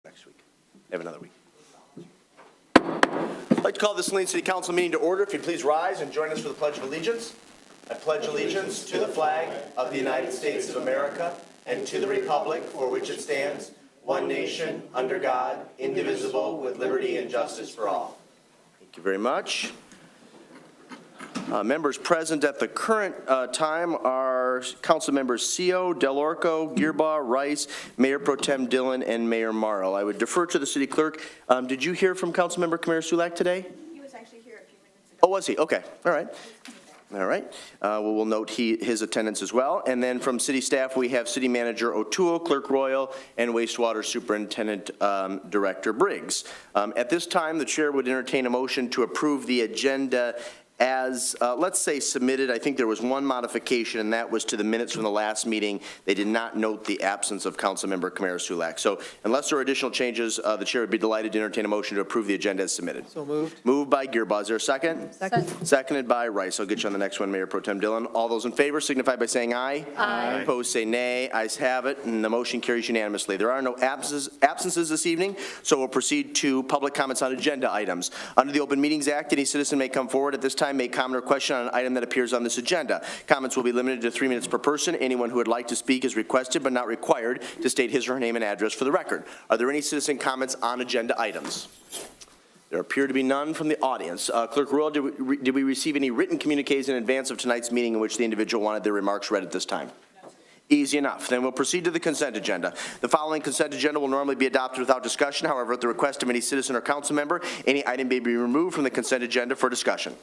next week. Have another week. I'd like to call the Saline City Council meeting to order. If you'd please rise and join us for the Pledge of Allegiance. I pledge allegiance to the flag of the United States of America and to the republic for which it stands, one nation, under God, indivisible, with liberty and justice for all. Thank you very much. Members present at the current time are Council Members Seo, Delorco, Gearbaugh, Rice, Mayor Pro Tem Dillon, and Mayor Morrow. I would defer to the City Clerk. Did you hear from Councilmember Kamara-Sulak today? He was actually here a few minutes ago. Oh, was he? Okay. All right. All right. We'll note his attendance as well. And then from city staff, we have City Manager O'Toole, Clerk Royal, and Wastewater Superintendent Director Briggs. At this time, the chair would entertain a motion to approve the agenda as, let's say, submitted. I think there was one modification, and that was to the minutes from the last meeting. They did not note the absence of Councilmember Kamara-Sulak. So unless there are additional changes, the chair would be delighted to entertain a motion to approve the agenda as submitted. So moved. Moved by Gearbaugh. Is there a second? Second. Seconded by Rice. I'll get you on the next one, Mayor Pro Tem Dillon. All those in favor signify by saying aye. Aye. Opposed say nay. Ayes have it, and the motion carries unanimously. There are no absences this evening, so we'll proceed to public comments on agenda items. Under the Open Meetings Act, any citizen may come forward at this time, make comment or question on an item that appears on this agenda. Comments will be limited to 3 minutes per person. Anyone who would like to speak is requested but not required to state his or her name and address for the record. Are there any citizen comments on agenda items? There appear to be none from the audience. Clerk Royal, did we receive any written communiques in advance of tonight's meeting in which the individual wanted their remarks read at this time? Easy enough. Then we'll proceed to the consent agenda. The following consent agenda will normally be adopted without discussion. However, at the request of any citizen or council member, any item may be removed from the consent agenda for discussion.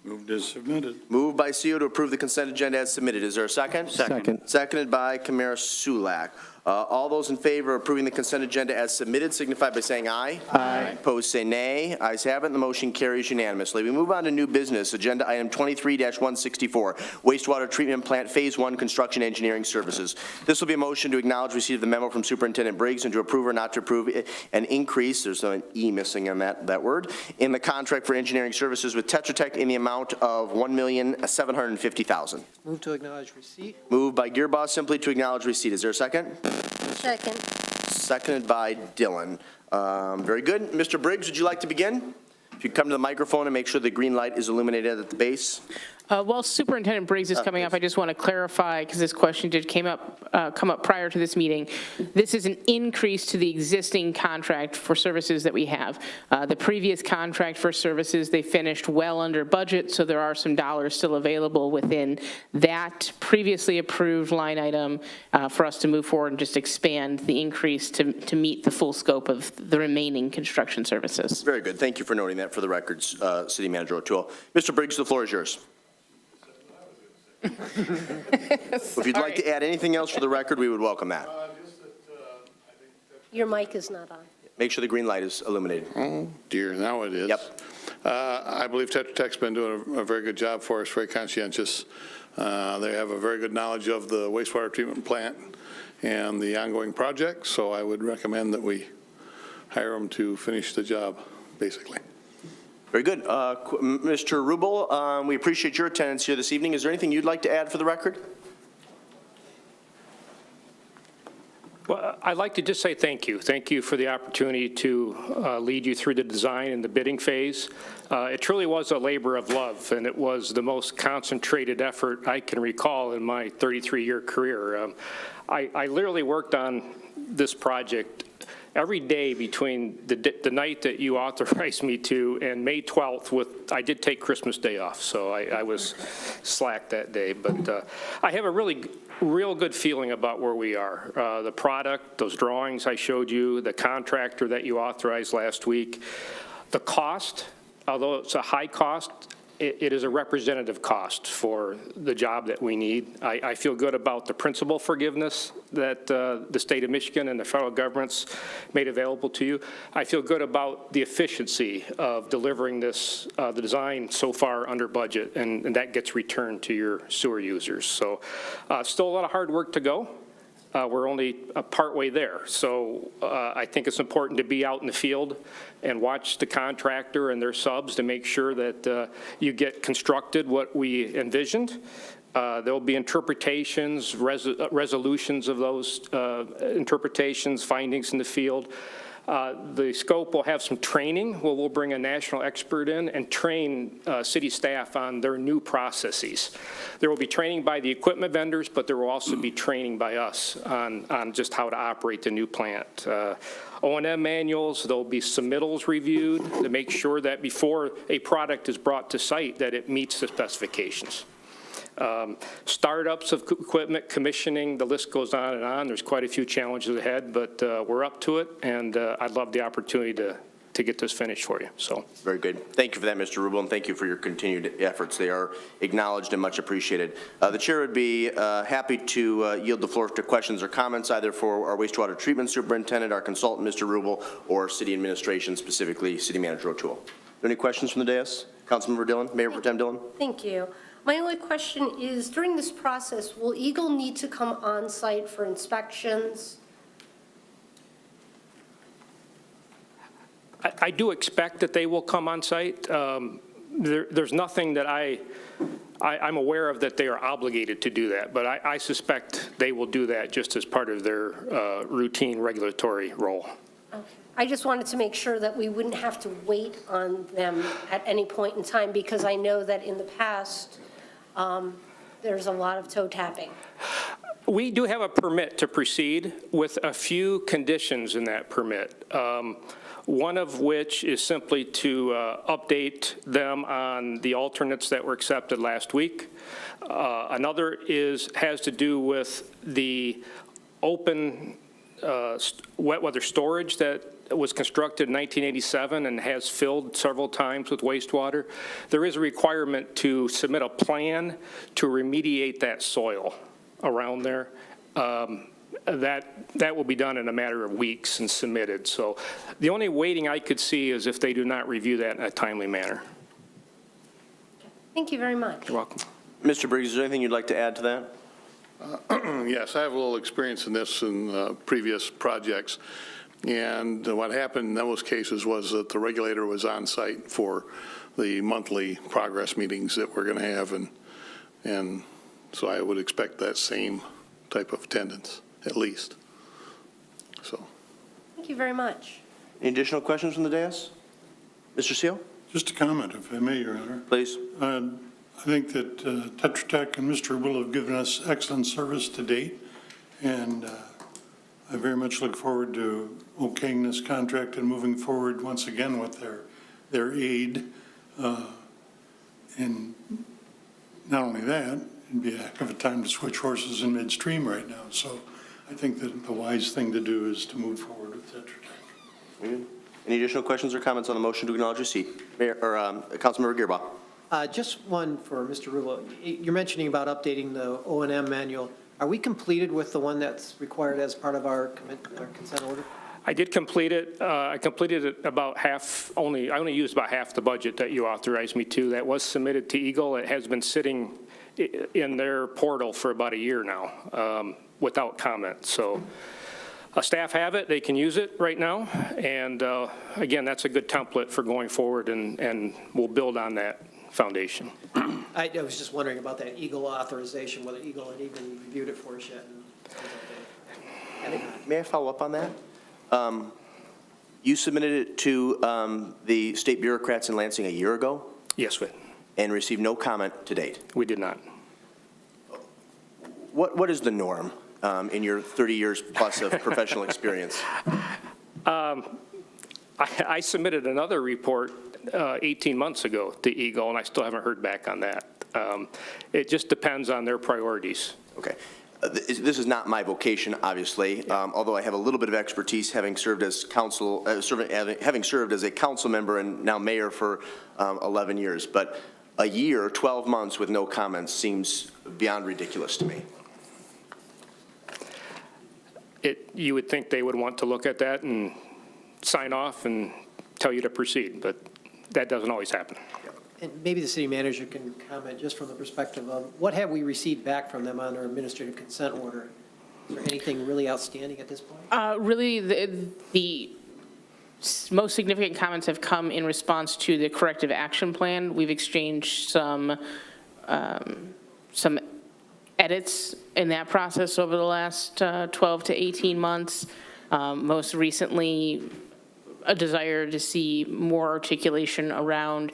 Moved as submitted. Moved by Seo to approve the consent agenda as submitted. Is there a second? Second. Seconded by Kamara-Sulak. All those in favor of approving the consent agenda as submitted signify by saying aye. Aye. Opposed say nay. Ayes have it, and the motion carries unanimously. We move on to new business. Agenda item 23-164, wastewater treatment plant phase 1 construction engineering services. This will be a motion to acknowledge receipt of the memo from Superintendent Briggs and to approve or not to approve an increase, there's an E missing on that word, in the contract for engineering services with Tetra Tech in the amount of $1,750,000. Move to acknowledge receipt. Moved by Gearbaugh simply to acknowledge receipt. Is there a second? Second. Seconded by Dillon. Very good. Mr. Briggs, would you like to begin? If you come to the microphone and make sure the green light is illuminated at the base. While Superintendent Briggs is coming up, I just want to clarify, because this question did come up prior to this meeting. This is an increase to the existing contract for services that we have. The previous contract for services, they finished well under budget, so there are some dollars still available within that previously approved line item for us to move forward and just expand the increase to meet the full scope of the remaining construction services. Very good. Thank you for noting that for the records, City Manager O'Toole. Mr. Briggs, the floor is yours. If you'd like to add anything else for the record, we would welcome that. Your mic is not on. Make sure the green light is illuminated. Oh, dear, now it is. Yep. I believe Tetra Tech's been doing a very good job for us, very conscientious. They have a very good knowledge of the wastewater treatment plant and the ongoing project, so I would recommend that we hire them to finish the job, basically. Very good. Mr. Rubel, we appreciate your attendance here this evening. Is there anything you'd like to add for the record? Well, I'd like to just say thank you. Thank you for the opportunity to lead you through the design and the bidding phase. It truly was a labor of love, and it was the most concentrated effort I can recall in my 33-year career. I literally worked on this project every day between the night that you authorized me to and May 12th. I did take Christmas Day off, so I was slack that day. But I have a real good feeling about where we are. The product, those drawings I showed you, the contractor that you authorized last week, the cost, although it's a high cost, it is a representative cost for the job that we need. I feel good about the principal forgiveness that the state of Michigan and the federal government's made available to you. I feel good about the efficiency of delivering this, the design so far under budget, and that gets returned to your sewer users. So still a lot of hard work to go. We're only part way there. So I think it's important to be out in the field and watch the contractor and their subs to make sure that you get constructed what we envisioned. There'll be interpretations, resolutions of those interpretations, findings in the field. The scope will have some training, where we'll bring a national expert in and train city staff on their new processes. There will be training by the equipment vendors, but there will also be training by us on just how to operate the new plant. O&M manuals, there'll be submittals reviewed to make sure that before a product is brought to site, that it meets the specifications. Startups of equipment, commissioning, the list goes on and on. There's quite a few challenges ahead, but we're up to it, and I'd love the opportunity to get this finished for you, so. Very good. Thank you for that, Mr. Rubel, and thank you for your continued efforts. They are acknowledged and much appreciated. The chair would be happy to yield the floor to questions or comments, either for our wastewater treatment superintendent, our consultant, Mr. Rubel, or city administration, specifically City Manager O'Toole. Are there any questions from the dais? Councilmember Dillon, Mayor Pro Tem Dillon? Thank you. My only question is, during this process, will Eagle need to come on site for inspections? I do expect that they will come on site. There's nothing that I'm aware of that they are obligated to do that, but I suspect they will do that just as part of their routine regulatory role. Okay. I just wanted to make sure that we wouldn't have to wait on them at any point in time, because I know that in the past, there's a lot of toe tapping. We do have a permit to proceed with a few conditions in that permit. One of which is simply to update them on the alternates that were accepted last week. Another has to do with the open wet weather storage that was constructed in 1987 and has filled several times with wastewater. There is a requirement to submit a plan to remediate that soil around there. That will be done in a matter of weeks and submitted. So the only waiting I could see is if they do not review that in a timely manner. Thank you very much. You're welcome. Mr. Briggs, is there anything you'd like to add to that? Yes, I have a little experience in this in previous projects. And what happened in those cases was that the regulator was on site for the monthly progress meetings that we're going to have. And so I would expect that same type of attendance, at least. So. Thank you very much. Any additional questions from the dais? Mr. Seal? Just a comment, if I may, Your Honor. Please. I think that Tetra Tech and Mr. Will have given us excellent service to date, and I very much look forward to okaying this contract and moving forward once again with their aid. And not only that, it'd be a heck of a time to switch horses in midstream right now. So I think that the wise thing to do is to move forward with Tetra Tech. Any additional questions or comments on the motion to acknowledge receipt? Mayor, or Councilmember Gearbaugh? Just one for Mr. Rubel. You're mentioning about updating the O&M manual. Are we completed with the one that's required as part of our consent order? I did complete it. I completed it about half, I only used about half the budget that you authorized me to. That was submitted to Eagle. It has been sitting in their portal for about a year now without comment. So staff have it. They can use it right now. And again, that's a good template for going forward, and we'll build on that foundation. I was just wondering about that Eagle authorization, whether Eagle had even reviewed it for us yet. May I follow up on that? You submitted it to the state bureaucrats in Lansing a year ago Yes, and received no comment to date. we did not. What is the norm in your 30 years plus of professional experience? I submitted another report 18 months ago to Eagle, and I still haven't heard back on that. It just depends on their priorities. Okay. This is not my vocation, obviously, although I have a little bit of expertise having served as having served as a council member and now mayor for 11 years. But a year, 12 months with no comments seems beyond ridiculous to me. You would think they would want to look at that and sign off and tell you to proceed, but that doesn't always happen. And maybe the city manager can comment just from the perspective of what have we received back from them on our administrative consent order? Is there anything really outstanding at this point? Really, the most significant comments have come in response to the corrective action plan. We've exchanged some edits in that process over the last 12 to 18 months. Most recently, a desire to see more articulation around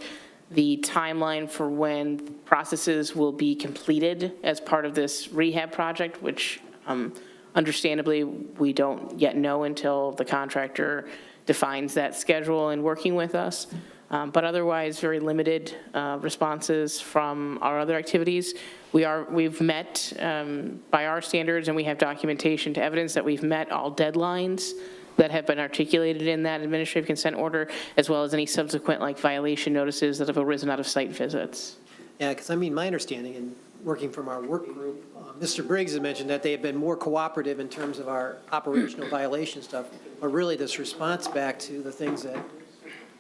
the timeline for when processes will be completed as part of this rehab project, which understandably, we don't yet know until the contractor defines that schedule and working with us. But otherwise, very limited responses from our other activities. We've met by our standards, and we have documentation to evidence that we've met all deadlines that have been articulated in that administrative consent order, as well as any subsequent violation notices that have arisen out of site visits. Yeah, because I mean, my understanding in working from our work group, Mr. Briggs had mentioned that they have been more cooperative in terms of our operational violation stuff, but really this response back to the things that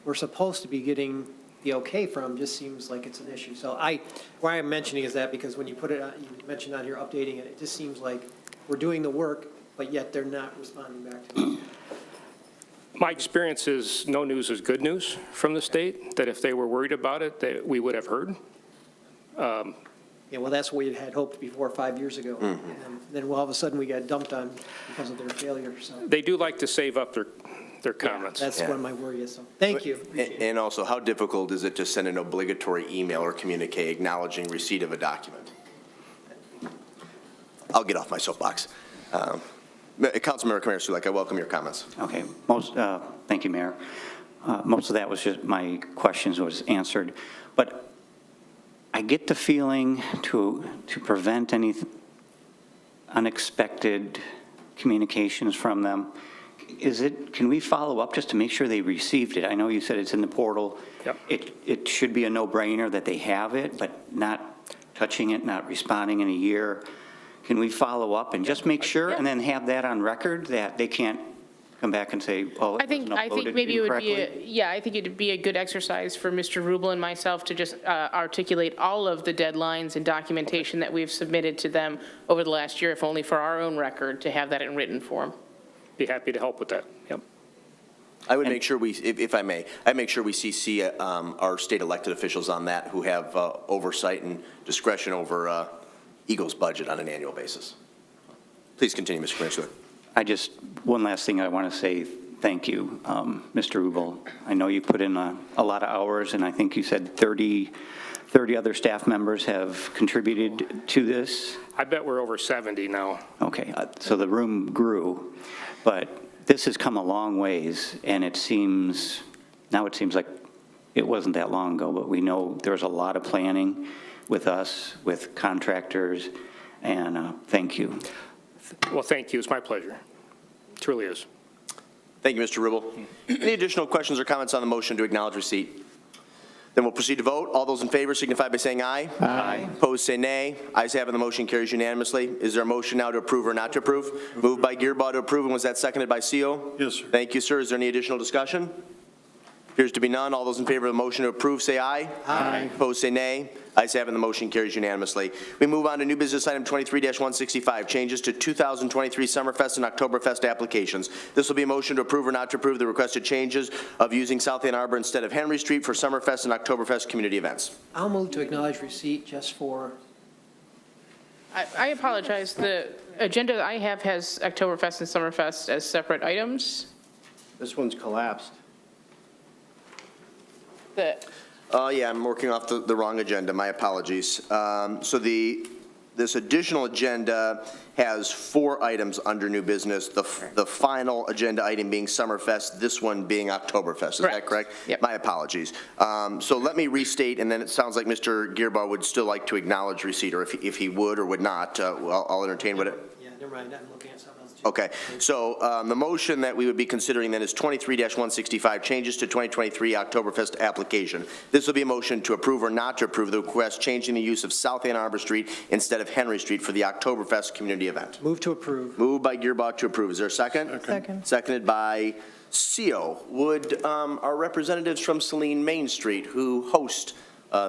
we're supposed to be getting the okay from just seems like it's an issue. So why I'm mentioning is that because when you put it on, you mentioned on here updating it, it just seems like we're doing the work, but yet they're not responding back to it. My experience is no news is good news from the state, that if they were worried about it, that we would have heard. Yeah, well, that's what we had hoped before 5 years ago. And then all of a sudden we got dumped on because of their failure, so. They do like to save up their comments. That's what my worry is, so, thank you. And also, how difficult is it to send an obligatory email or communique acknowledging receipt of a document? I'll get off my soapbox. Councilmember Kamara-Sulek, I welcome your comments. Okay, thank you, Mayor. Most of that was just, my questions was answered, but I get the feeling to prevent any unexpected communications from them, can we follow up just to make sure they received it? I know you said it's in the portal. Yep. It should be a no-brainer that they have it, but not touching it, not responding in a year. Can we follow up and just make sure and then have that on record that they can't come back and say, oh, it I think wasn't uploaded maybe it would be, incorrectly? I think it'd be a good exercise for Mr. Rubel and myself to just articulate all of the deadlines and documentation that we've submitted to them over the last year, if only for our own record, to have that in written form. Be happy to help with that. Yep. I would make sure if I may, I'd make sure we CC our state elected officials on that who have oversight and discretion over Eagle's budget on an annual basis. Please continue, Mr. Commissioner. One last thing I want to say, thank you, Mr. Rubel. I know you put in a lot of hours, and I think you said 30 other staff members have contributed to this. I bet we're over 70 now. Okay, so the room grew, but this has come a long ways, and it seems like it wasn't that long ago, but we know there was a lot of planning with us, with contractors, and thank you. Well, thank you. It's my pleasure. It truly is. Thank you, Mr. Rubel. Any additional questions or comments on the motion to acknowledge receipt? Then we'll proceed to vote. All those in favor signify by saying aye. Aye. Opposed, say nay. Ayes have it, the motion carries unanimously. Is there a motion now to approve or not to approve? Moved by Gearbaugh to approve, and was that seconded by Seal? Yes, sir. Thank you, sir. Is there any additional discussion? Appears to be none. All those in favor of the motion to approve, say aye. Aye. Opposed, say nay. Ayes have it, the motion carries unanimously. We move on to new business item 23-165, changes to 2023 Summerfest and Oktoberfest applications. This will be a motion to approve or not to approve the requested changes of using South Ann Arbor instead of Henry Street for Summerfest and Oktoberfest community events. I'll move to acknowledge receipt just for, I apologize. The agenda I have has Oktoberfest and Summerfest as separate items. This one's collapsed. Yeah, I'm working off the wrong agenda. My apologies. So this additional agenda has 4 items under new business, the final agenda item being Summerfest, this one being Oktoberfest. Is that correct? Yep. My apologies. So let me restate, and then it sounds like Mr. Gearbaugh would still like to acknowledge receipt, or if he would or would not, I'll entertain what it. yeah, never mind, I'm looking at something else. Okay, so the motion that we would be considering then is 23-165, changes to 2023 Oktoberfest application. This will be a motion to approve or not to approve the request changing the use of South Ann Arbor Street instead of Henry Street for the Oktoberfest community event. Move to approve. Moved by Gearbaugh to approve. Is there a second? Second. Seconded by Seal. Would our representatives from Saline Main Street who host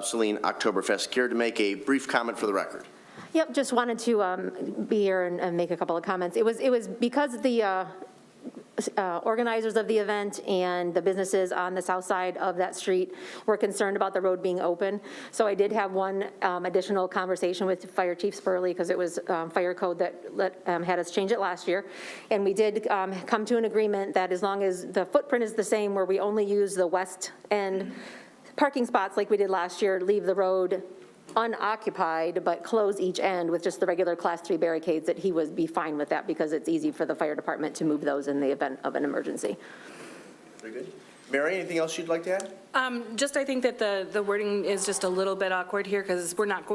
Saline Oktoberfest care to make a brief comment for the record? Yep, just wanted to be here and make a couple of comments. It was because the organizers of the event and the businesses on the south side of that street were concerned about the road being open. So I did have one additional conversation with Fire Chief Spurley, because it was fire code that had us change it last year. And we did come to an agreement that as long as the footprint is the same, where we only use the west end parking spots like we did last year, leave the road unoccupied, but close each end with just the regular Class 3 barricades, that he would be fine with that, because it's easy for the fire department to move those in the event of an emergency. Very good. Mary, anything else you'd like to add? Just, I think that the wording is just a little bit awkward here, because we're not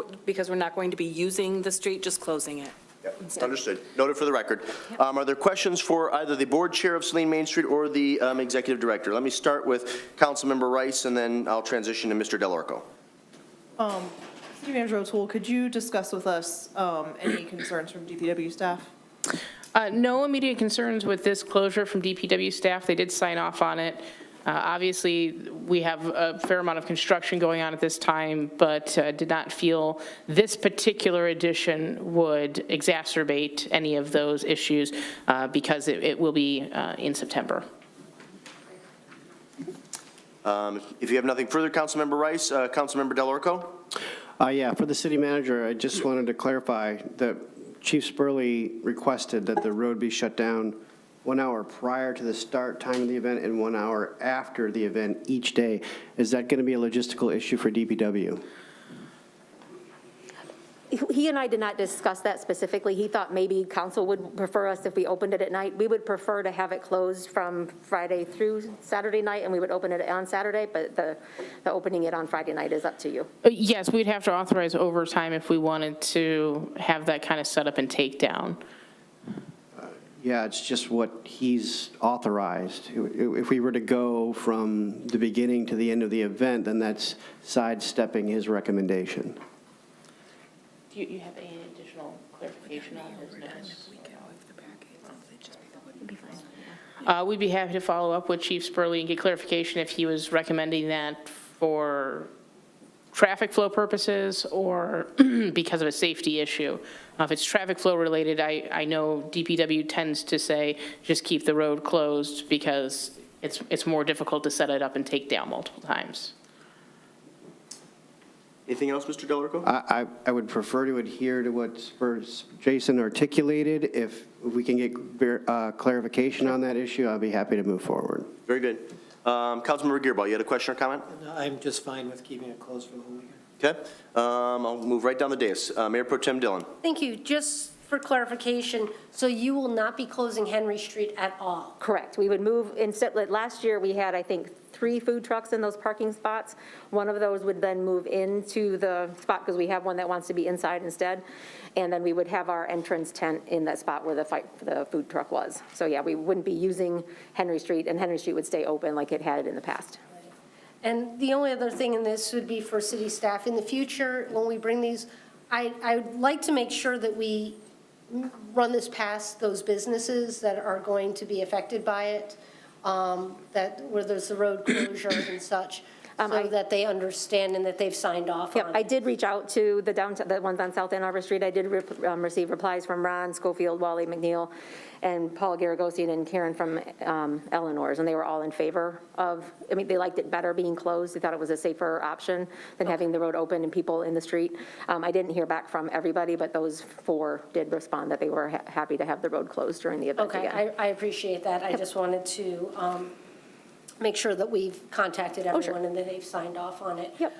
going to be using the street, just closing it. Yep, understood. Noted for the record. Are there questions for either the board chair of Saline Main Street or the executive director? Let me start with Councilmember Rice, and then I'll transition to Mr. Delorco. City Manager O'Toole, could you discuss with us any concerns from DPW staff? No immediate concerns with this closure from DPW staff. They did sign off on it. Obviously, we have a fair amount of construction going on at this time, but did not feel this particular addition would exacerbate any of those issues because it will be in September. If you have nothing further, Councilmember Rice, Councilmember Delorco? Yeah, for the city manager, I just wanted to clarify that Chief Spurley requested that the road be shut down 1 hour prior to the start time of the event and 1 hour after the event each day. Is that going to be a logistical issue for DPW? He and I did not discuss that specifically. He thought maybe council would prefer us if we opened it at night. We would prefer to have it closed from Friday through Saturday night, and we would open it on Saturday, but the opening it on Friday night is up to you. Yes, we'd have to authorize overtime if we wanted to have that kind of setup and takedown. Yeah, it's just what he's authorized. If we were to go from the beginning to the end of the event, then that's sidestepping his recommendation. Do you have any additional clarification on those notes? We'd be happy to follow up with Chief Spurley and get clarification if he was recommending that for traffic flow purposes or because of a safety issue. If it's traffic flow related, I know DPW tends to say just keep the road closed because it's more difficult to set it up and take down multiple times. Anything else, Mr. Delorco? I would prefer to adhere to what Jason articulated. If we can get clarification on that issue, I'll be happy to move forward. Very good. Councilmember Gearbaugh, you had a question or comment? I'm just fine with keeping it closed for the whole weekend. Okay. I'll move right down the dais. Mayor Pro Tem Dillon. Thank you. Just for clarification, so you will not be closing Henry Street at all? Correct. We would move, instead, last year we had, I think, 3 food trucks in those parking spots. One of those would then move into the spot, because we have one that wants to be inside instead. And then we would have our entrance tent in that spot where the food truck was. So yeah, we wouldn't be using Henry Street, and Henry Street would stay open like it had in the past. And the only other thing in this would be for city staff. In the future, when we bring these, I'd like to make sure that we run this past those businesses that are going to be affected by it, where there's the road closure and such, so that they understand and that they've signed off on it. I did reach out to the ones on South Ann Arbor Street. I did receive replies from Ron Schofield, Wally McNeil, and Paul Garagosian and Karen from Eleanor's, and they were all in favor of, they liked it better being closed. They thought it was a safer option than having the road open and people in the street. I didn't hear back from everybody, but those 4 did respond that they were happy to have the road closed during the event again. Okay, I appreciate that. I just wanted to make sure that we've contacted everyone and that they've signed off on it. Yep.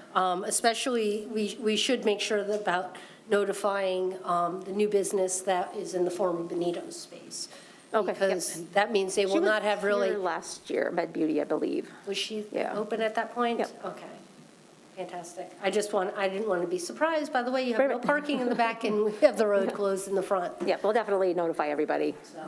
Especially, we should make sure that about notifying the new business that is in the former Benito's space. Okay, Because that means they will not have really. She was here last year, Med Beauty, I believe. Was she Yeah. open at that point? Yep. Okay, fantastic. I didn't want to be surprised, by the way, you have no parking in the back and we have the road closed in the front. Yeah, we'll definitely notify everybody. So,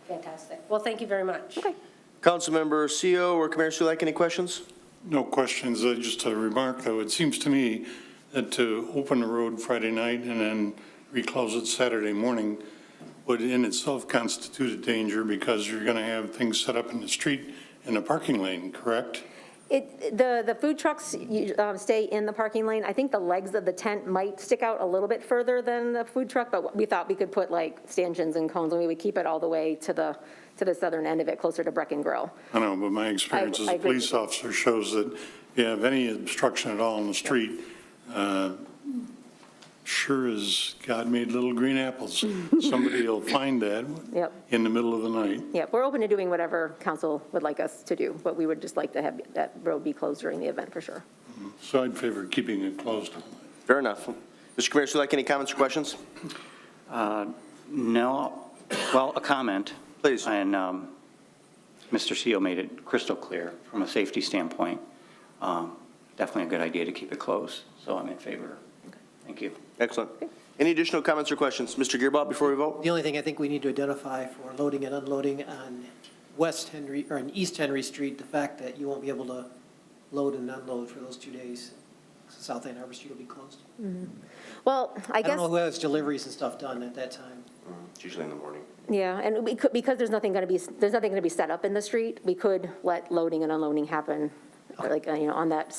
fantastic. Well, thank you very much. Okay. Councilmember Seo or Commander Sulek, any questions? No questions. Just a remark, though. It seems to me that to open the road Friday night and then reclose it Saturday morning would in itself constitute a danger because you're going to have things set up in the street in a parking lane, correct? The food trucks stay in the parking lane. I think the legs of the tent might stick out a little bit further than the food truck, but we thought we could put like stanchions and cones, and we would keep it all the way to to the southern end of it, closer to Brecken Grill. I know, but my experience as I a agree. police officer shows that if you have any obstruction at all on the street, sure as God made little green apples, somebody will find that Yep. in the middle of the night. Yeah, we're open to doing whatever council would like us to do, but we would just like to have that road be closed during the event, for sure. So I'd favor keeping it closed. Fair enough. Mr. Commissioner, like any comments or questions? No, well, a comment. Please. And Mr. CEO made it crystal clear from a safety standpoint. Definitely a good idea to keep it closed, so I'm in favor. Thank you. Excellent. Any additional comments or questions? Mr. Gearbout, before we vote? The only thing I think we need to identify for loading and unloading on West Henry, or on East Henry Street, the fact that you won't be able to load and unload for those 2 days. South End Harbor Street will be closed. Well, I I don't guess, know who has deliveries and stuff done at that time. It's usually in the morning. yeah, and we could, because there's nothing going to be set up in the street, we could let loading and unloading happen, like, on that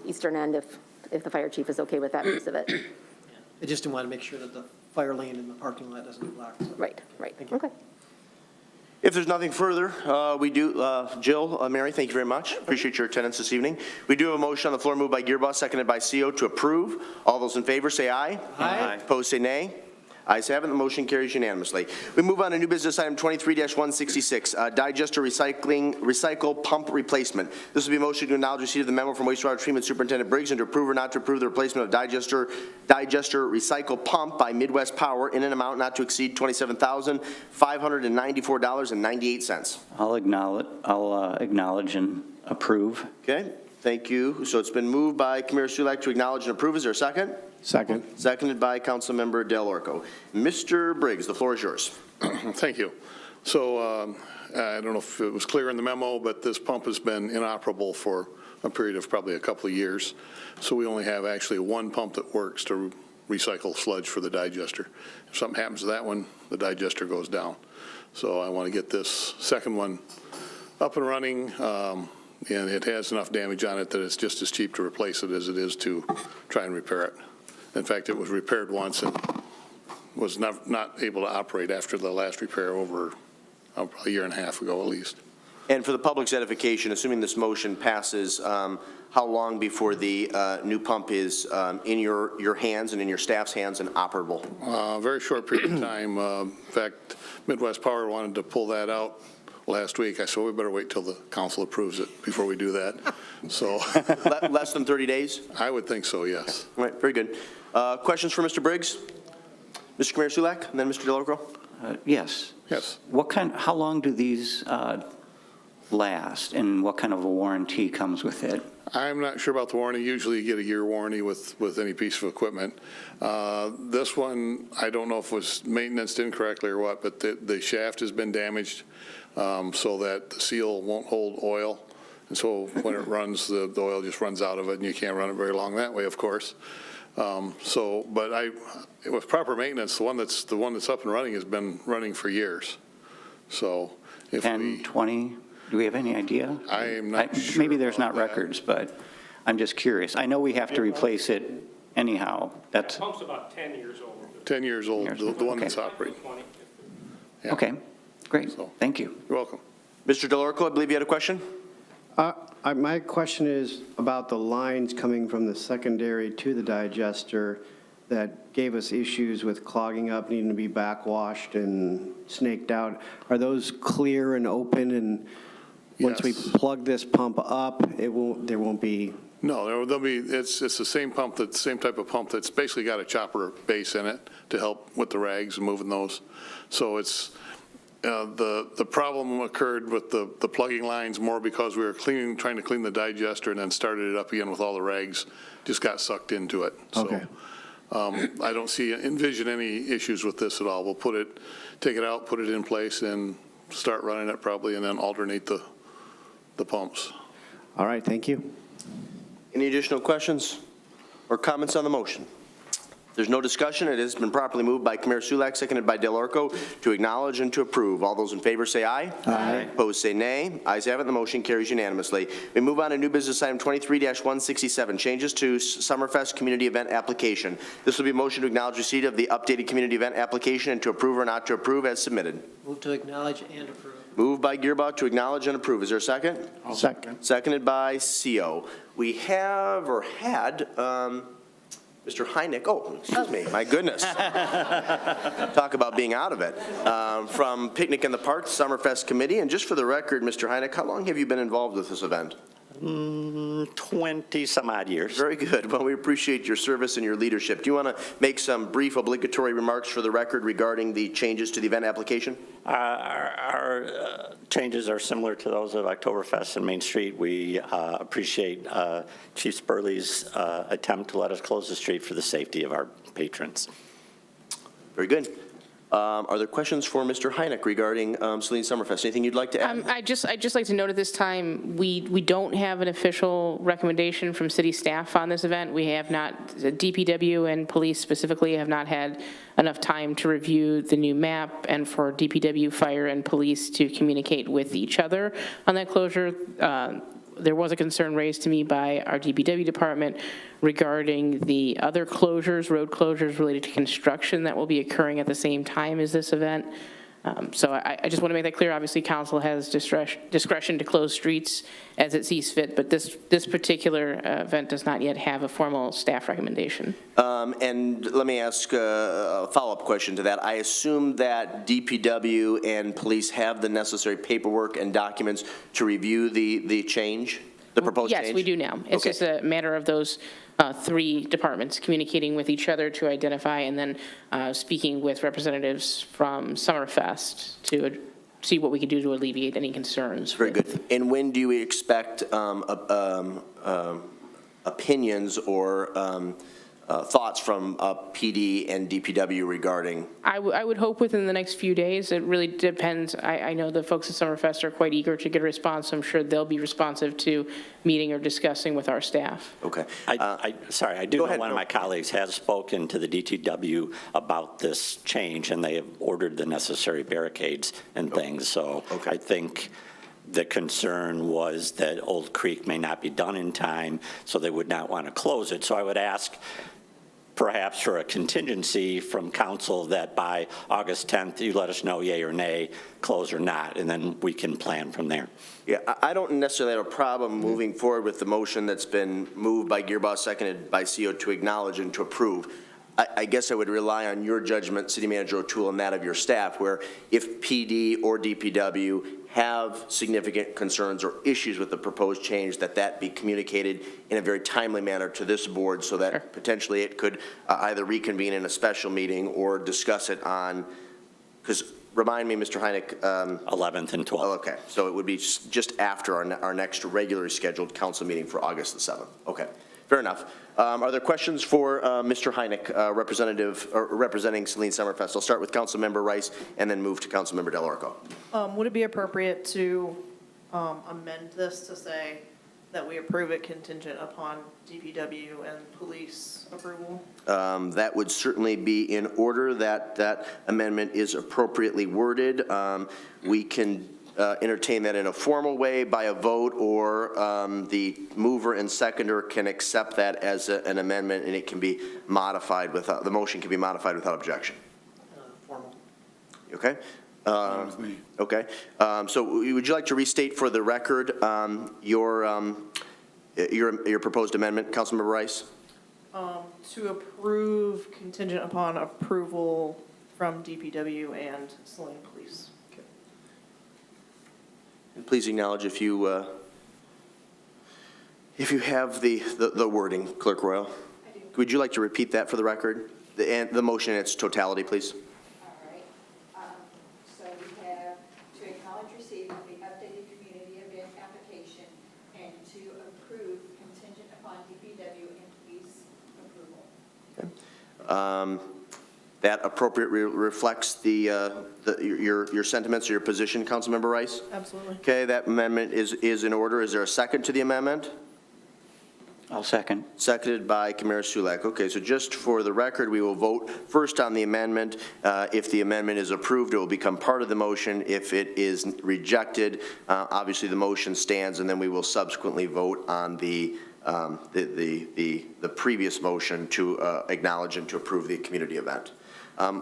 eastern end if the fire chief is okay with that piece of it. I just didn't want to make sure that the fire lane in the parking lot doesn't get blocked. So. Right, Thank you. okay. If there's nothing further, Jill, Mary, thank you very much. Appreciate your attendance this evening. We do have a motion on the floor moved by Gearbout, seconded by CO to approve. All those in favor say aye. Aye. Opposed say nay. Ayes have it, the motion carries unanimously. We move on to new business item 23-166, digester recycle pump replacement. This will be a motion to acknowledge receipt of the memo from wastewater treatment superintendent Briggs and to approve or not to approve the replacement of digester recycle pump by Midwest Power in an amount not to exceed $27,594.98. I'll acknowledge and approve. Okay, thank you. So it's been moved by Commissioner Sulak to acknowledge and approve. Is there a second? Second. Seconded by Councilmember Del Orco. Mr. Briggs, the floor is yours. Thank you. So I don't know if it was clear in the memo, but this pump has been inoperable for a period of probably a couple of years. So we only have actually one pump that works to recycle sludge for the digester. If something happens to that one, the digester goes down. So I want to get this second one up and running, and it has enough damage on it that it's just as cheap to replace it as it is to try and repair it. In fact, it was repaired once and was not able to operate after the last repair over a year and a half ago at least. And for the public's edification, assuming this motion passes, how long before the new pump is in your hands and in your staff's hands and operable? Very short period of time. In fact, Midwest Power wanted to pull that out last week. I said, we better wait till the council approves it before we do that. So Less than 30 days? I would think so, yes. All right, very good. Questions for Mr. Briggs? Mr. Commissioner Sulak, and then Mr. Del Orco? Yes. Yes. How long do these last, and what kind of a warranty comes with it? I'm not sure about the warranty. Usually you get a year warranty with any piece of equipment. This one, I don't know if it was maintenanced incorrectly or what, but the shaft has been damaged so that the seal won't hold oil. And so when it runs, the oil just runs out of it, and you can't run it very long that way, of course. But with proper maintenance, the one that's up and running has been running for years. So if 10, 20? Do we have any idea? I am not sure Maybe there's about not that. records, but I'm just curious. I know we have to replace it anyhow. That's, Pump's about 10 years old. 10 years old, the one Okay. that's operating. 20. Yeah. okay, great, So- thank you. You're welcome. Mr. Del Orco, I believe you had a question? My question is about the lines coming from the secondary to the digester that gave us issues with clogging up, needing to be backwashed and snaked out. Are those clear and open, and once we Yes. plug this pump up, there won't be? No, there'll be, it's the same pump, same type of pump that's basically got a chopper base in it to help with the rags and moving those. So it's, the problem occurred with the plugging lines more because we were trying to clean the digester and then started it up again with all the rags, just got sucked into it. So, Okay. I don't envision any issues with this at all. We'll take it out, put it in place, and start running it probably, and then alternate the pumps. All right, thank you. Any additional questions or comments on the motion? There's no discussion. It has been properly moved by Commissioner Sulak, seconded by Del Orco, to acknowledge and to approve. All those in favor say aye. Aye. Opposed say nay. Ayes have it. The motion carries unanimously. We move on to new business item 23-167, changes to Summerfest community event application. This will be a motion to acknowledge receipt of the updated community event application and to approve or not to approve as submitted. Move to acknowledge and approve. Moved by Gearbout to acknowledge and approve. Is there a second? Second. Seconded by CO. We have, or had, Mr. Heineck, oh, excuse me, my goodness. Talk about being out of it. From Picnic in the Park Summerfest Committee, and just for the record, Mr. Heineck, how long have you been involved with this event? 20 some odd years. Very good. Well, we appreciate your service and your leadership. Do you want to make some brief obligatory remarks for the record regarding the changes to the event application? Our changes are similar to those of Oktoberfest and Main Street. We appreciate Chief Spurley's attempt to let us close the street for the safety of our patrons. Very good. Are there questions for Mr. Heineck regarding Saline Summerfest? Anything you'd like to add? I'd just like to note at this time, we don't have an official recommendation from city staff on this event. We have not, DPW and police specifically have not had enough time to review the new map and for DPW, fire, and police to communicate with each other on that closure. There was a concern raised to me by our DPW department regarding the other closures, road closures related to construction that will be occurring at the same time as this event. So I just want to make that clear. Obviously, council has discretion to close streets as it sees fit, but this particular event does not yet have a formal staff recommendation. And let me ask a follow-up question to that. I assume that DPW and police have the necessary paperwork and documents to review the change, the proposed change? Yes, we do now. It's Okay. just a matter of those three departments communicating with each other to identify and then speaking with representatives from Summerfest to see what we can do to alleviate any concerns. Very good. And when do we expect opinions or thoughts from PD and DPW regarding? I would hope within the next few days. It really depends. I know the folks at Summerfest are quite eager to get a response. I'm sure they'll be responsive to meeting or discussing with our staff. Okay. Sorry, I do know one of my colleagues has spoken to the DTW about this change, and they have ordered the necessary barricades and things. So I think the concern was that Old Creek may not be done in time, so they would not want to close it. So I would ask perhaps for a contingency from council that by August 10th, you let us know yay or nay, close or not, and then we can plan from there. Yeah, I don't necessarily have a problem moving forward with the motion that's been moved by Gearboss, seconded by CO to acknowledge and to approve. I guess I would rely on your judgment, City Manager O'Toole, and that of your staff, where if PD or DPW have significant concerns or issues with the proposed change, that be communicated in a very timely manner to this board so that potentially it could either reconvene in a special meeting or discuss it on, because remind me, Mr. Heineck. 11th and 12th. Oh, okay, so it would be just after our next regularly scheduled council meeting for August the 7th. Okay, fair enough. Are there questions for Mr. Heineck, representing Saline Summerfest? I'll start with Councilmember Rice and then move to Councilmember Del Orco. Would it be appropriate to amend this to say that we approve it contingent upon DPW and police approval? That would certainly be in order. That amendment is appropriately worded. We can entertain that in a formal way by a vote, or the mover and seconder can accept that as an amendment, and it can be modified without, the motion can be modified without objection. Formal. Okay? Okay. So would you like to restate for the record your proposed amendment, Councilmember Rice? To approve contingent upon approval from DPW and Saline Police. And please acknowledge if you have the wording, Clerk Royal. Would you like to repeat that for the record? The motion in its totality, please. All right. So we have to acknowledge receipt of the updated community event application and to approve contingent upon DPW and police approval. That appropriately reflects your sentiments or your position, Councilmember Rice? Absolutely. Okay, that amendment is in order. Is there a second to the amendment? I'll second. Seconded by Kamara Sulak. Okay, so just for the record, we will vote first on the amendment. If the amendment is approved, it will become part of the motion. If it is rejected, obviously the motion stands, and then we will subsequently vote on the previous motion to acknowledge and to approve the community event.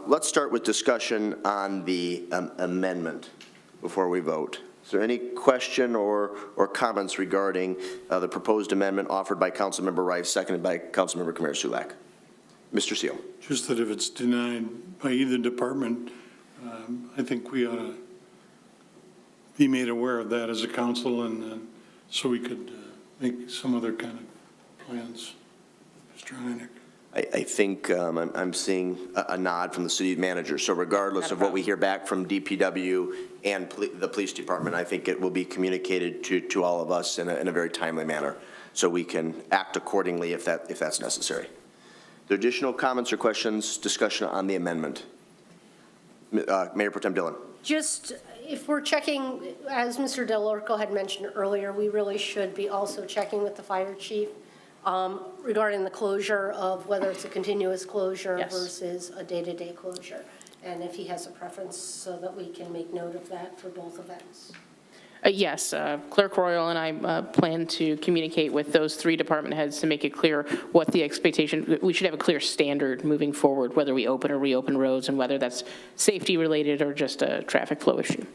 Let's start with discussion on the amendment before we vote. Is there any question or comments regarding the proposed amendment offered by Councilmember Rice, seconded by Councilmember Kamara Sulak? Mr. Seal. Just that if it's denied by either department, I think we ought to be made aware of that as a council, and so we could make some other kind of plans. Mr. Heineck. I think I'm seeing a nod from the city manager. So regardless of what we hear back from DPW and the police department, I think it will be communicated to all of us in a very timely manner, so we can act accordingly if that's necessary. Are there additional comments or questions, discussion on the amendment? Mayor Pro Tem Dillon. Just, if we're checking, as Mr. Delorco had mentioned earlier, we really should be also checking with the fire chief regarding the closure of whether it's a continuous closure versus a day-to-day closure, and if he has a preference so that we can make note of that for both events. Yes, Clerk Royal and I plan to communicate with those 3 department heads to make it clear what the expectation, we should have a clear standard moving forward, whether we open or reopen roads, and whether that's safety related or just a traffic flow issue.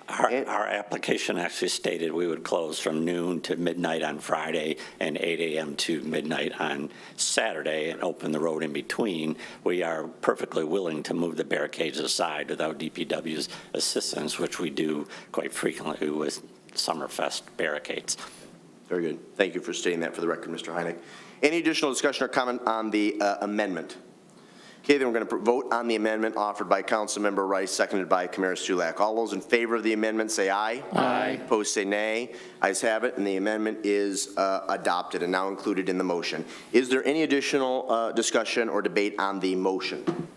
Our application actually stated we would close from noon to midnight on Friday and 8 a.m. to midnight on Saturday and open the road in between. We are perfectly willing to move the barricades aside without DPW's assistance, which we do quite frequently with Summerfest barricades. Very good. Thank you for stating that for the record, Mr. Heineck. Any additional discussion or comment on the amendment? Okay, then we're going to vote on the amendment offered by Councilmember Rice, seconded by Kamara Sulak. All those in favor of the amendment say aye. Aye. Opposed say nay. Ayes have it, and the amendment is adopted and now included in the motion. Is there any additional discussion or debate on the motion?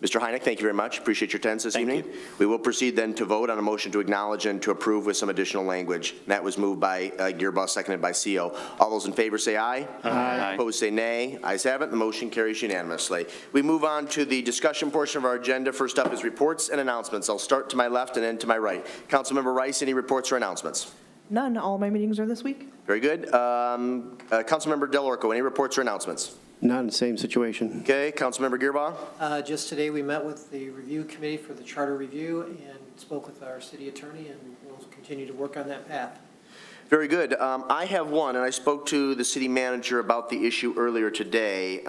Mr. Heineck, thank you very much. Appreciate your attendance this evening. We will proceed then to vote on a motion to acknowledge and to approve with some additional language. And that was moved by Gearboss, seconded by CO. All those in favor say aye. Aye. Opposed say nay. Ayes have it. The motion carries unanimously. We move on to the discussion portion of our agenda. First up is reports and announcements. I'll start to my left and then to my right. Councilmember Rice, any reports or announcements? None. All my meetings are this week. Very good. Councilmember Delorco, any reports or announcements? None, same situation. Okay. Councilmember Gearboss? Just today, we met with the review committee for the charter review and spoke with our city attorney, and we'll continue to work on that path. Very good. I have one, and I spoke to the city manager about the issue earlier today.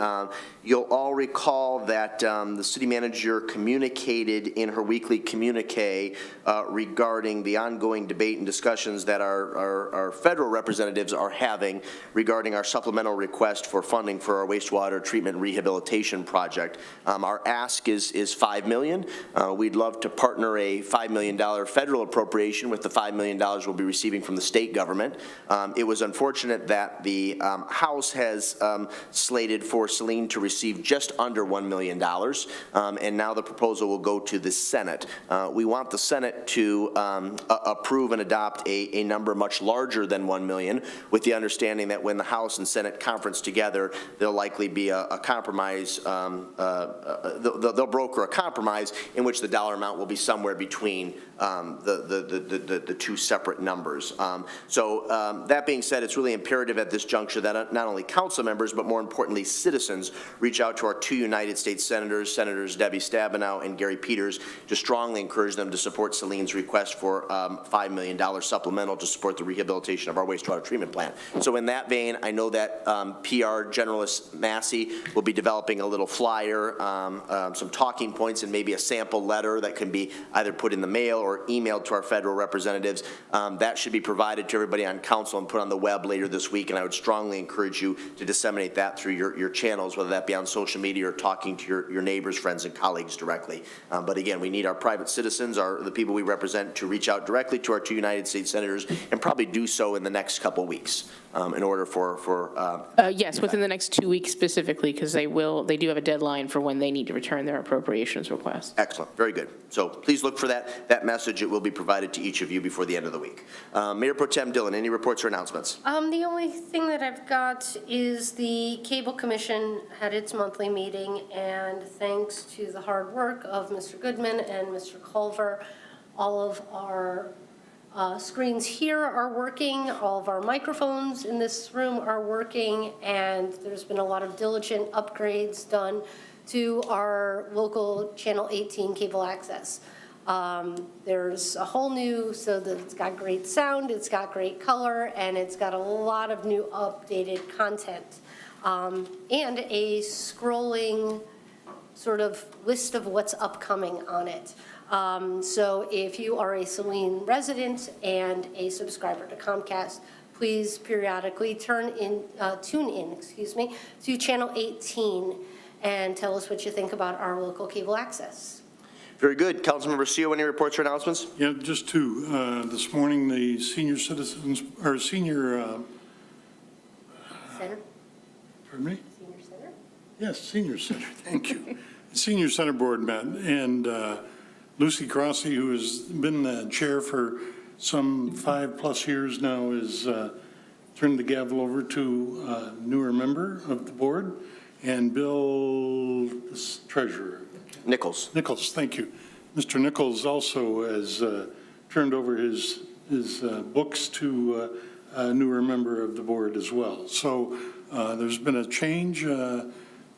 You'll all recall that the city manager communicated in her weekly communique regarding the ongoing debate and discussions that our federal representatives are having regarding our supplemental request for funding for our wastewater treatment rehabilitation project. Our ask is $5 million. We'd love to partner a $5 million federal appropriation with the $5 million we'll be receiving from the state government. It was unfortunate that the House has slated for Saline to receive just under $1 million, and now the proposal will go to the Senate. We want the Senate to approve and adopt a number much larger than $1 million, with the understanding that when the House and Senate conference together, there'll likely be a compromise, they'll broker a compromise in which the dollar amount will be somewhere between the 2 separate numbers. So that being said, it's really imperative at this juncture that not only council members, but more importantly, citizens reach out to our 2 United States senators, Senators Debbie Stabenow and Gary Peters, to strongly encourage them to support Saline's request for $5 million supplemental to support the rehabilitation of our wastewater treatment plant. So in that vein, I know that PR Generalist Massey will be developing a little flyer, some talking points, and maybe a sample letter that can be either put in the mail or emailed to our federal representatives. That should be provided to everybody on council and put on the web later this week, and I would strongly encourage you to disseminate that through your channels, whether that be on social media or talking to your neighbors, friends, and colleagues directly. But again, we need our private citizens, the people we represent, to reach out directly to our 2 United States senators, and probably do so in the next couple weeks in order for Yes, within the next 2 weeks specifically, because they do have a deadline for when they need to return their appropriations request. Excellent, very good. So please look for that message. It will be provided to each of you before the end of the week. Mayor Pro Tem Dillon, any reports or announcements? The only thing that I've got is the Cable Commission had its monthly meeting, and thanks to the hard work of Mr. Goodman and Mr. Culver, all of our screens here are working, all of our microphones in this room are working, and there's been a lot of diligent upgrades done to our local Channel 18 cable access. There's a whole new, so that it's got great sound, it's got great color, and it's got a lot of new updated content. And a scrolling sort of list of what's upcoming on it. So if you are a Saline resident and a subscriber to Comcast, please periodically tune in, to Channel 18 and tell us what you think about our local cable access. Very good. Councilmember Seal, any reports or announcements? Yeah, just two. This morning, the senior citizens, or senior, Center? pardon me? Senior Center? Yes, senior center, thank you. The senior center board met, and Lucy Crossie, who has been the chair for some 5+ years now, is turned the gavel over to a newer member of the board, and Bill, the treasurer. Nichols, thank you. Mr. Nichols also has turned over his books to a newer member of the board as well. So there's been a change.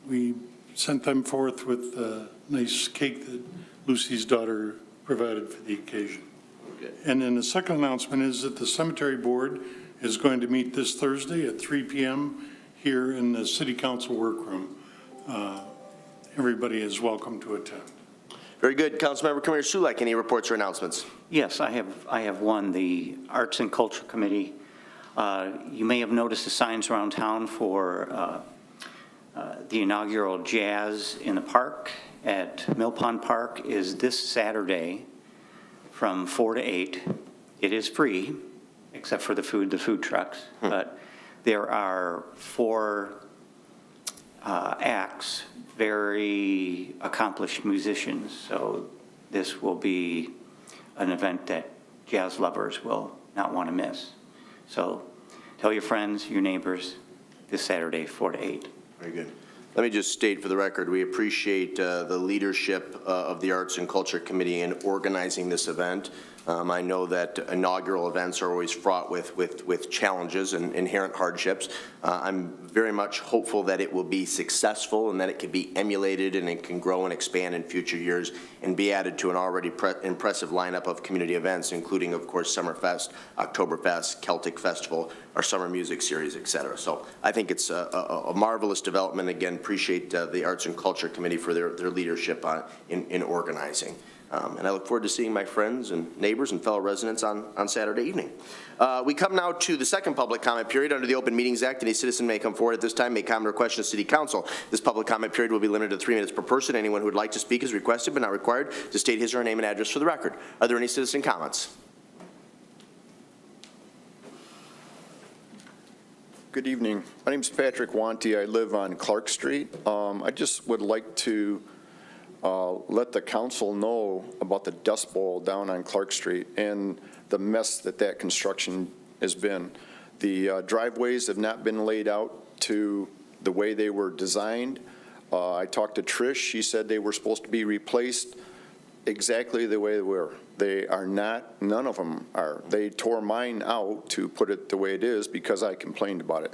We sent them forth with a nice cake that Lucy's daughter provided for the occasion. Okay. And then the second announcement is that the cemetery board is going to meet this Thursday at 3 p.m. here in the city council workroom. Everybody is welcome to attend. very good. Councilmember Kamir Sulek, any reports or announcements? Yes, I have one. The Arts and Culture Committee, you may have noticed the signs around town for the inaugural Jazz in the Park at Mill Pond Park is this Saturday from 4 to 8. It is free, except for the food trucks. But there are 4 acts, very accomplished musicians. So this will be an event that jazz lovers will not want to miss. So tell your friends, your neighbors, this Saturday, 4 to 8. Very good. Let me just state for the record, we appreciate the leadership of the Arts and Culture Committee in organizing this event. I know that inaugural events are always fraught with challenges and inherent hardships. I'm very much hopeful that it will be successful and that it can be emulated and it can grow and expand in future years and be added to an already impressive lineup of community events, including, of course, Summerfest, Oktoberfest, Celtic Festival, our summer music series, et cetera. So I think it's a marvelous development. Again, appreciate the Arts and Culture Committee for their leadership in organizing. And I look forward to seeing my friends and neighbors and fellow residents on Saturday evening. We come now to the second public comment period. Under the Open Meetings Act, any citizen may come forward at this time, make comment or question to City Council. This public comment period will be limited to 3 minutes per person. Anyone who would like to speak is requested but not required to state his or her name and address for the record. Are there any citizen comments? Good evening. My name is Patrick Wanty. I live on Clark Street. I just would like to let the council know about the Dust Bowl down on Clark Street and the mess that construction has been. The driveways have not been laid out to the way they were designed. I talked to Trish. She said they were supposed to be replaced exactly the way they were. They are not, none of them are. They tore mine out to put it the way it is because I complained about it.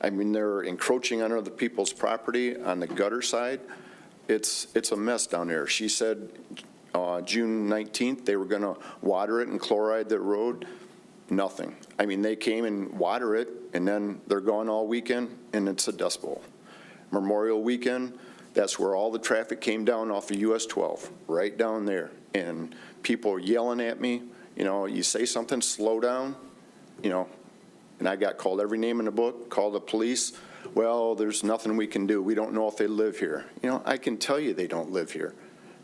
I mean, they're encroaching on other people's property on the gutter side. It's a mess down there. She said June 19th they were going to water it and chloride the road. Nothing. I mean, they came and water it, and then they're gone all weekend, and it's a dust bowl. Memorial weekend, that's where all the traffic came down off of US 12, right down there. And people are yelling at me, you know, you say something, slow down, you know. And I got called every name in the book, called the police. Well, there's nothing we can do. We don't know if they live here. You know, I can tell you they don't live here.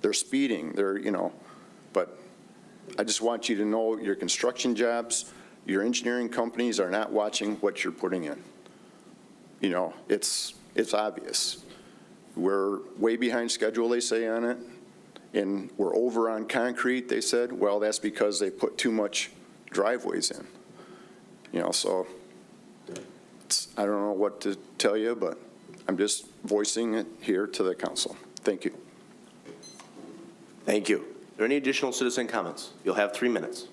They're speeding, they're, you know, but I just want you to know your construction jobs, your engineering companies are not watching what you're putting in. You know, it's obvious. We're way behind schedule, they say on it, and we're over on concrete, they said. Well, that's because they put too much driveways in. So I don't know what to tell you, but I'm just voicing it here to the council. Thank you. Thank you. Are there any additional citizen comments? You'll have 3 minutes.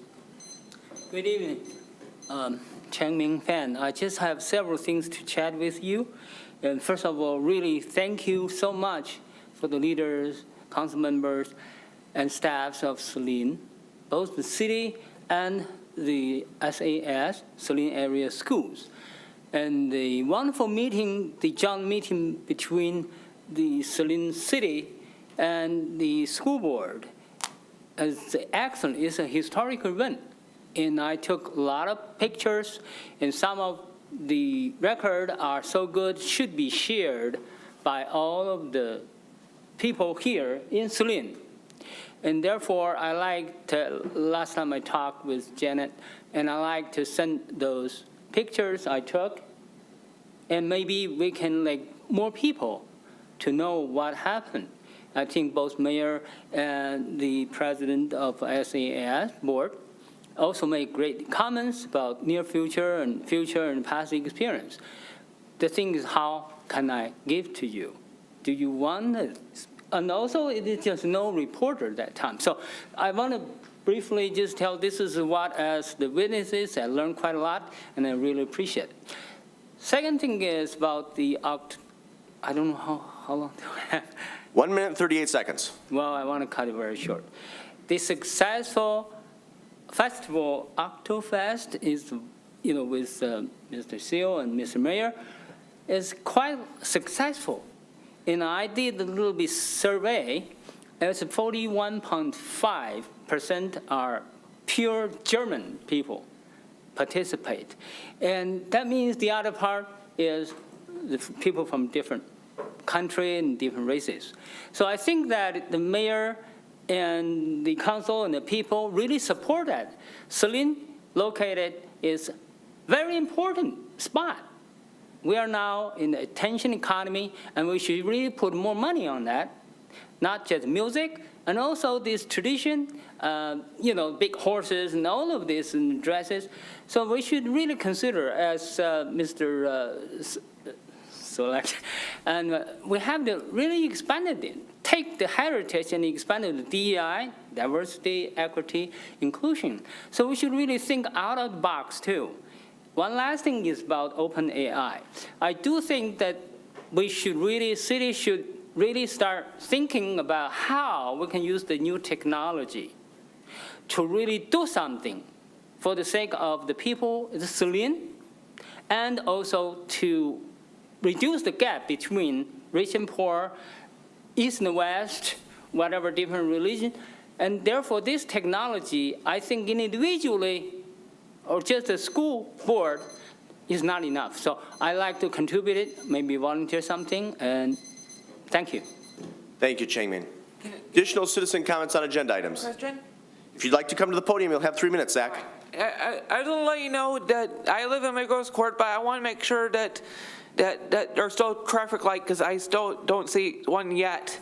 Good evening. Chang Ming Fan. I just have several things to chat with you. And first of all, really thank you so much for the leaders, council members, and staffs of Saline, both the city and the SAS, Saline Area Schools. And the wonderful meeting, the joint meeting between the Saline City and the school board is excellent. It's a historic event. And I took a lot of pictures, and some of the record are so good, should be shared by all of the people here in Saline. And therefore, I like to, last time I talked with Janet, and I like to send those pictures I took, and maybe we can more people to know what happened. I think both mayor and the president of SAS board also make great comments about near future and past experience. The thing is, how can I give to you? Do you want it? And also, it is just no reporter that time. So I want to briefly just tell this is what, as the witnesses, I learned quite a lot, and I really appreciate it. Second thing is about the, I don't know how long do I have? 1 minute and 38 seconds. Well, I want to cut it very short. The successful festival, Oktoberfest, is, with Mr. Seal and Mr. Mayor, is quite successful. And I did a little bit survey. It's 41.5% are pure German people participate. And that means the other part is the people from different country and different races. So I think that the mayor and the council and the people really support that. Saline, located, is very important spot. We are now in the attention economy, and we should really put more money on that, not just music, and also this tradition, big horses and all of this and dresses. So we should really consider, as Mr. Select, and we have to really expand it. Take the heritage and expand it to DEI, diversity, equity, inclusion. So we should really think out of the box too. One last thing is about open AI. I do think that cities should really start thinking about how we can use the new technology to really do something for the sake of the people, the Saline, and also to reduce the gap between rich and poor, East and West, whatever different religion. And therefore, this technology, I think individually, or just a school board, is not enough. So I like to contribute it, maybe volunteer something, and thank you. Thank you, Changmin. Additional citizen comments on agenda items. Question? If you'd like to come to the podium, you'll have 3 minutes, Zach. I just want to let you know that I live in Migros Court, but I want to make sure that there's still traffic light, because I still don't see one yet.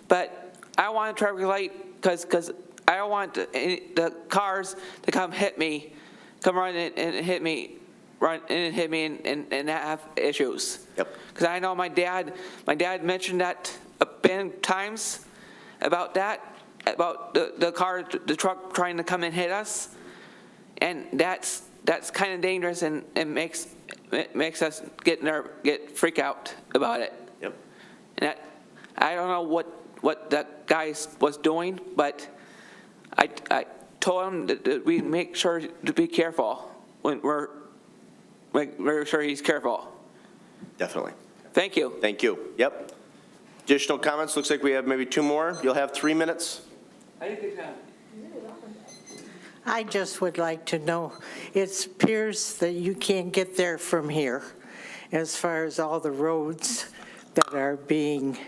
But I want a traffic light because I don't want the cars to come run and hit me and have issues. Yep. Because I know my dad mentioned that a bit of times about the truck trying to come and hit us, and that's kind of dangerous, and it makes us get freak out about it. Yep. And I don't know what that guy was doing, but I told him that we make sure to be careful when we're sure he's careful. Definitely. Thank you. Thank you. Yep. Additional comments? Looks like we have maybe 2 more. You'll have 3 minutes. I just would like to know, it appears that you can't get there from here as far as all the roads that are being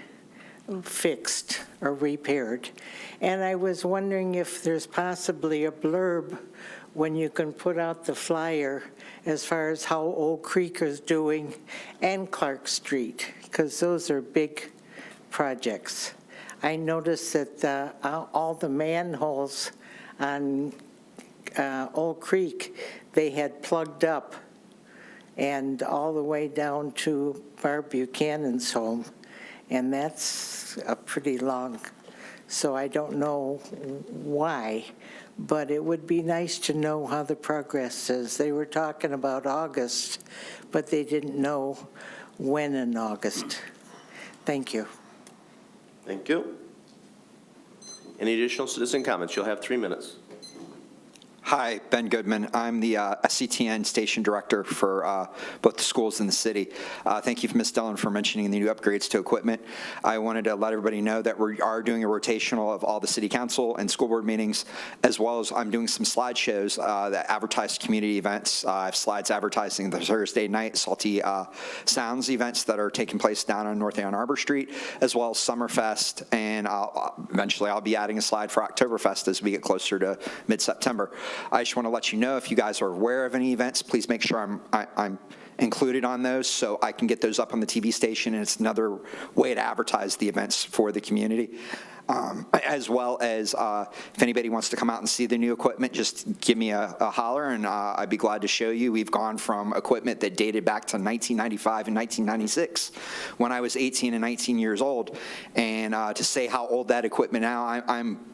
fixed or repaired. And I was wondering if there's possibly a blurb when you can put out the flyer as far as how Old Creek is doing and Clark Street, because those are big projects. I noticed that all the manholes on Old Creek, they had plugged up and all the way down to Barb Buchanan's home, and that's a pretty long, so I don't know why, but it would be nice to know how the progress is. They were talking about August, but they didn't know when in August. Thank you. Thank you. Any additional citizen comments? You'll have 3 minutes. Hi, Ben Goodman. I'm the SCTN station director for both the schools and the city. Thank you, Ms. Dillon, for mentioning the new upgrades to equipment. I wanted to let everybody know that we are doing a rotational of all the city council and school board meetings, as well as I'm doing some slideshows that advertise community events. I have slides advertising the Thursday night Salty Sounds events that are taking place down on North Ann Arbor Street, as well as Summerfest, and eventually I'll be adding a slide for Oktoberfest as we get closer to mid-September. I just want to let you know, if you guys are aware of any events, please make sure I'm included on those so I can get those up on the TV station, and it's another way to advertise the events for the community. As well as if anybody wants to come out and see the new equipment, just give me a holler, and I'd be glad to show you. We've gone from equipment that dated back to 1995 and 1996 when I was 18 and 19 years old, and to say how old that equipment now, I'm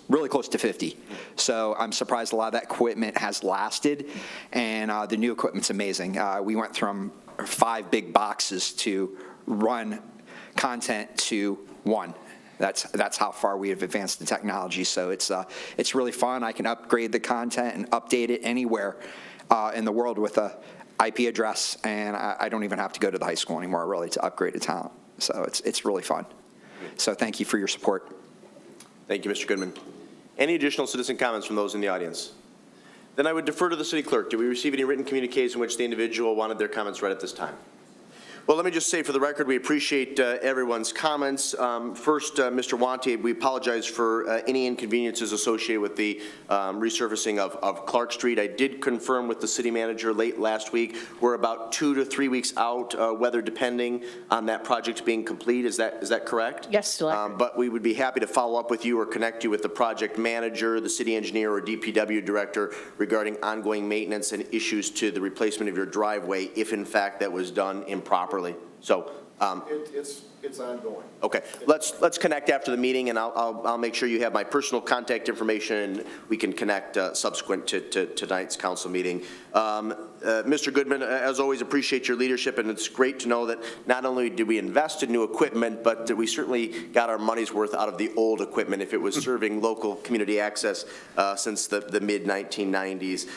really close to 50. So I'm surprised a lot of that equipment has lasted, and the new equipment's amazing. We went from 5 big boxes to run content to 1. That's how far we have advanced the technology. So it's really fun. I can upgrade the content and update it anywhere in the world with a IP address, and I don't even have to go to the high school anymore, really, to upgrade a talent. So it's really fun. So thank you for your support. Thank you, Mr. Goodman. Any additional citizen comments from those in the audience? Then I would defer to the city clerk. Do we receive any written communiques in which the individual wanted their comments read at this time? Well, let me just say for the record, we appreciate everyone's comments. First, Mr. Wanty, we apologize for any inconveniences associated with the resurfacing of Clark Street. I did confirm with the city manager late last week. We're about 2 to 3 weeks out, weather depending on that project being complete. Is that correct? Yes, still accurate. But we would be happy to follow up with you or connect you with the project manager, the city engineer, or DPW director regarding ongoing maintenance and issues to the replacement of your driveway if in fact that was done improperly. So it's ongoing. okay, let's connect after the meeting, and I'll make sure you have my personal contact information, and we can connect subsequent to tonight's council meeting. Mr. Goodman, as always, appreciate your leadership, and it's great to know that not only did we invest in new equipment, but that we certainly got our money's worth out of the old equipment if it was serving local community access since the mid-1990s.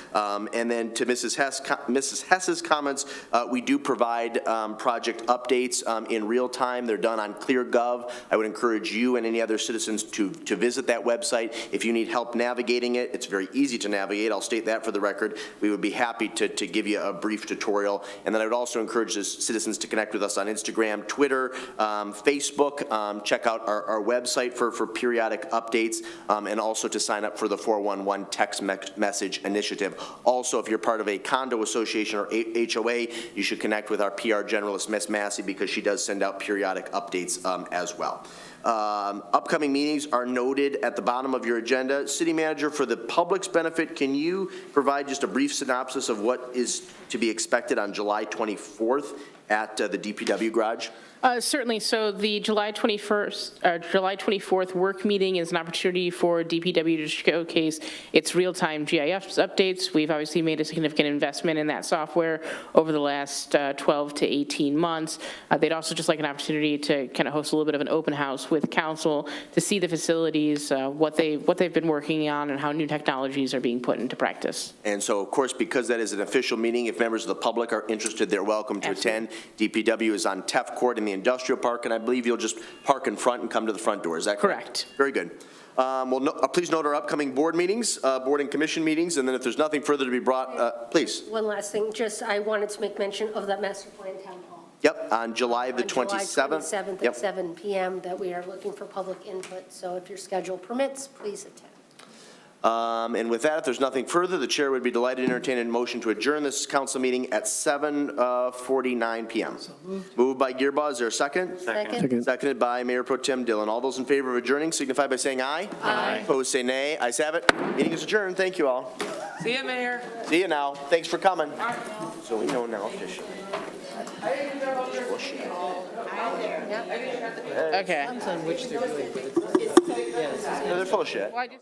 And then to Mrs. Hess's comments, we do provide project updates in real time. They're done on ClearGov. I would encourage you and any other citizens to visit that website. If you need help navigating it, it's very easy to navigate. I'll state that for the record. We would be happy to give you a brief tutorial. And then I would also encourage the citizens to connect with us on Instagram, Twitter, Facebook. Check out our website for periodic updates, and also to sign up for the 411 text message initiative. Also, if you're part of a condo association or HOA, you should connect with our PR generalist, Miss Massey, because she does send out periodic updates as well. Upcoming meetings are noted at the bottom of your agenda. City Manager, for the public's benefit, can you provide just a brief synopsis of what is to be expected on July 24th at the DPW garage? Certainly. So the July 24th work meeting is an opportunity for DPW to showcase its real-time GIS updates. We've obviously made a significant investment in that software over the last 12 to 18 months. They'd also just like an opportunity to kind of host a little bit of an open house with council to see the facilities, what they've been working on, and how new technologies are being put into practice. And so, of course, because that is an official meeting, if members of the public are interested, they're welcome to attend. DPW is on Teff Court in the Industrial Park, and I believe you'll just park in front and come to the front door. Is that correct? Very good. Please note our upcoming board meetings, board and commission meetings, and then if there's nothing further to be brought, please. One last thing, just I wanted to make mention of that master plan town hall. Yep, on July the 27th. July 27th at 7 p.m. that we are looking for public input. So if your schedule permits, please attend. And with that, if there's nothing further, the chair would be delighted to entertain a motion to adjourn this council meeting at 7:49 p.m. Moved by Gearbaugh. Is there a second? Second. Seconded by Mayor Pro Tem Dillon. All those in favor of adjourning signify by saying aye. Aye. Opposed, say nay. Ayes have it. Meeting is adjourned. Thank you all. See you, Mayor. See you now. Thanks for coming. So we know now officially. Okay. On which they're doing, but They're full of shit. Well, I just-